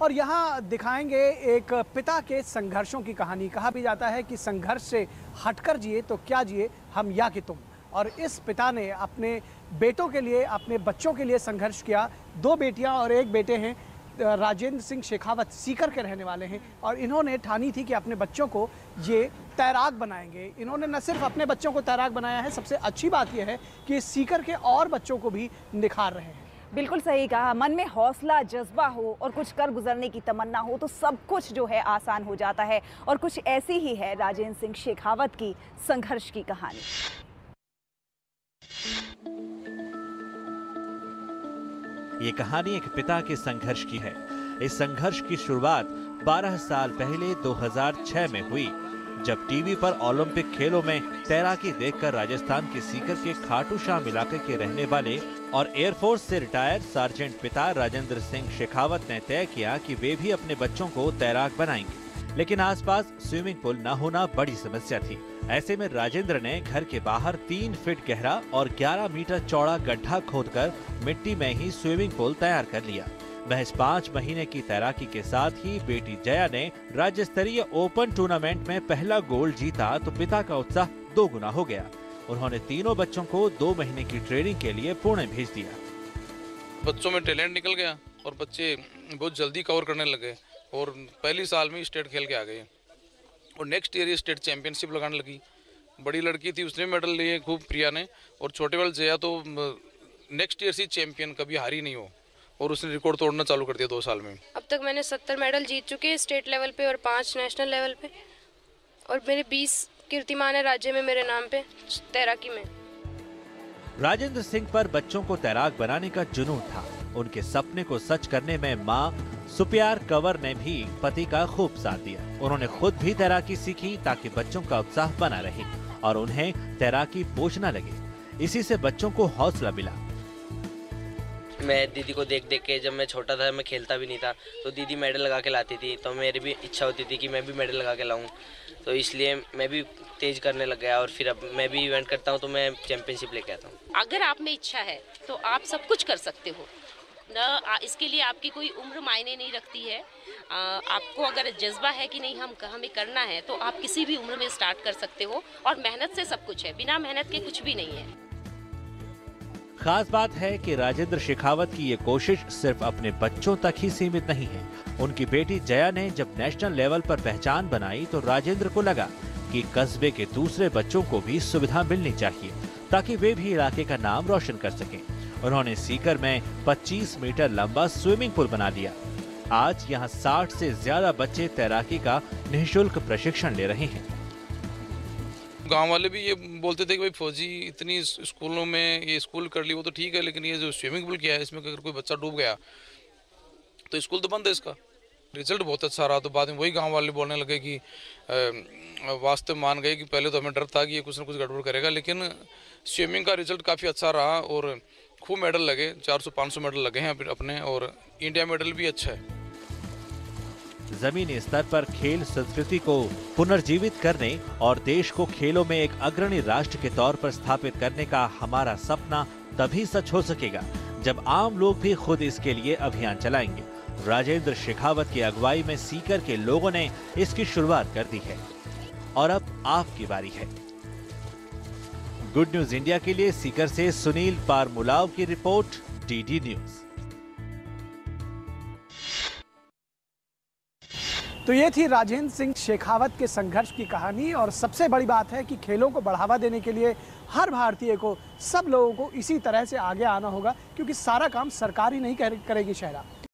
और यहाँ दिखाएंगे एक पिता के संघर्षों की कहानी। कहा भी जाता है कि संघर्ष से हटकर जिए तो क्या जिए हम या कि तुम। और इस पिता ने अपने बेटों के लिए, अपने बच्चों के लिए संघर्ष किया। 2 बेटियां और 1 बेटे हैं। राजेंद्र सिंह शेखावत सीकर के रहने वाले हैं और इन्होंने ठानी थी कि अपने बच्चों को ये तैराक बनाएंगे। इन्होंने न सिर्फ अपने बच्चों को तैराक बनाया है, सबसे अच्छी बात यह है कि सीकर के और बच्चों को भी निखार रहे हैं। बिल्कुल सही कहा। मन में हौसला, जज्बा हो और कुछ कर गुजरने की तमन्ना हो तो सब कुछ जो है आसान हो जाता है। और कुछ ऐसी ही है राजेंद्र सिंह शेखावत की संघर्ष की कहानी। ये कहानी एक पिता के संघर्ष की है। इस संघर्ष की शुरुआत 12 साल पहले 2006 में हुई, जब टीवी पर ओलंपिक खेलों में तैराकी देखकर राजस्थान के सीकर के खाटू श्याम इलाके के रहने वाले और एयरफोर्स से रिटायर्ड सार्जेंट पिता राजेंद्र सिंह शेखावत ने तय किया कि वे भी अपने बच्चों को तैराक बनाएंगे। लेकिन आसपास स्विमिंग पूल न होना बड़ी समस्या थी। ऐसे में राजेंद्र ने घर के बाहर 3 फीट गहरा और 11 मीटर चौड़ा गड्ढा खोदकर मिट्टी में ही स्विमिंग पूल तैयार कर लिया। महज 5 महीने की तैराकी के साथ ही बेटी जया ने राज्य स्तरीय ओपन टूर्नामेंट में पहला गोल्ड जीता तो पिता का उत्साह 2 गुना हो गया। उन्होंने तीनों बच्चों को 2 महीने की ट्रेनिंग के लिए पुणे भेज दिया। बच्चों में टैलेंट निकल गया और बच्चे बहुत जल्दी कवर करने लगे और पहली साल में स्टेट खेल के आ गए और नेक्स्ट ईयर ये स्टेट चैंपियनशिप लगाने लगी। बड़ी लड़की थी, उसने मेडल लिए खूब, प्रिया ने। और छोटे वाले जया तो नेक्स्ट ईयर से चैंपियन, कभी हारी नहीं हो और उसने रिकॉर्ड तोड़ना चालू कर दिया 2 साल में। अब तक मैंने 70 मेडल जीत चुके हैं स्टेट लेवल पे और 5 नेशनल लेवल पे और मेरे 20 कीर्तिमान है राज्य में मेरे नाम पे तैराकी में। राजेंद्र सिंह पर बच्चों को तैराक बनाने का जुनून था। उनके सपने को सच करने में मां सुप्यार कंवर ने भी पति का खूब साथ दिया। उन्होंने खुद भी तैराकी सीखी ताकि बच्चों का उत्साह बना रहे और उन्हें तैराकी बोझ न लगे। इसी से बच्चों को हौसला मिला। मैं दीदी को देख देख के, जब मैं छोटा था मैं खेलता भी नहीं था तो दीदी मेडल लगा के लाती थी, तो मेरी भी इच्छा होती थी कि मैं भी मेडल लगा के लाऊं। तो इसलिए मैं भी तेज करने लग गया और फिर अब मैं भी इवेंट करता हूं तो मैं चैंपियनशिप लेके आता हूं। अगर आप में इच्छा है तो आप सब कुछ कर सकते हो न, इसके लिए आपकी कोई उम्र मायने नहीं रखती है। आपको अगर जज्बा है कि नहीं हमें करना है तो आप किसी भी उम्र में स्टार्ट कर सकते हो और मेहनत से सब कुछ है, बिना मेहनत के कुछ भी नहीं है। खास बात है कि राजेंद्र शेखावत की ये कोशिश सिर्फ अपने बच्चों तक ही सीमित नहीं है। उनकी बेटी जया ने जब नेशनल लेवल पर पहचान बनाई तो राजेंद्र को लगा कि कस्बे के दूसरे बच्चों को भी सुविधा मिलनी चाहिए ताकि वे भी इलाके का नाम रोशन कर सकें। उन्होंने सीकर में 25 मीटर लंबा स्विमिंग पूल बना दिया। आज यहाँ 60 से ज्यादा बच्चे तैराकी का निःशुल्क प्रशिक्षण ले रहे हैं। गांव वाले भी ये बोलते थे कि भाई फौजी इतनी स्कूलों में ये स्कूल कर ली वो तो ठीक है, लेकिन ये जो स्विमिंग पूल किया है इसमें अगर कोई बच्चा डूब गया तो स्कूल तो बंद है। इसका रिजल्ट बहुत अच्छा रहा। तो बाद में वही गांव वाले बोलने लगे कि वास्तव मान गए कि पहले तो हमें डर था कि ये कुछ न कुछ गड़बड़ करेगा, लेकिन स्विमिंग का रिजल्ट काफ़ी अच्छा रहा और खूब मेडल लगे। 400-500 मेडल लगे हैं अपने और इंडिया मेडल भी अच्छा है। जमीनी स्तर पर खेल संस्कृति को पुनर्जीवित करने और देश को खेलों में एक अग्रणी राष्ट्र के तौर पर स्थापित करने का हमारा सपना तभी सच हो सकेगा जब आम लोग भी खुद इसके लिए अभियान चलाएंगे। राजेंद्र शेखावत की अगुवाई में सीकर के लोगों ने इसकी शुरुआत कर दी है और अब आपकी बारी है। गुड न्यूज इंडिया के लिए सीकर से सुनील पारमुलाव की रिपोर्ट, डीडी न्यूज। तो ये थी राजेंद्र सिंह शेखावत के संघर्ष की कहानी। और सबसे बड़ी बात है कि खेलों को बढ़ावा देने के लिए हर भारतीय को, सब लोगों को इसी तरह से आगे आना होगा, क्योंकि सारा काम सरकार ही नहीं करेगी शहरा।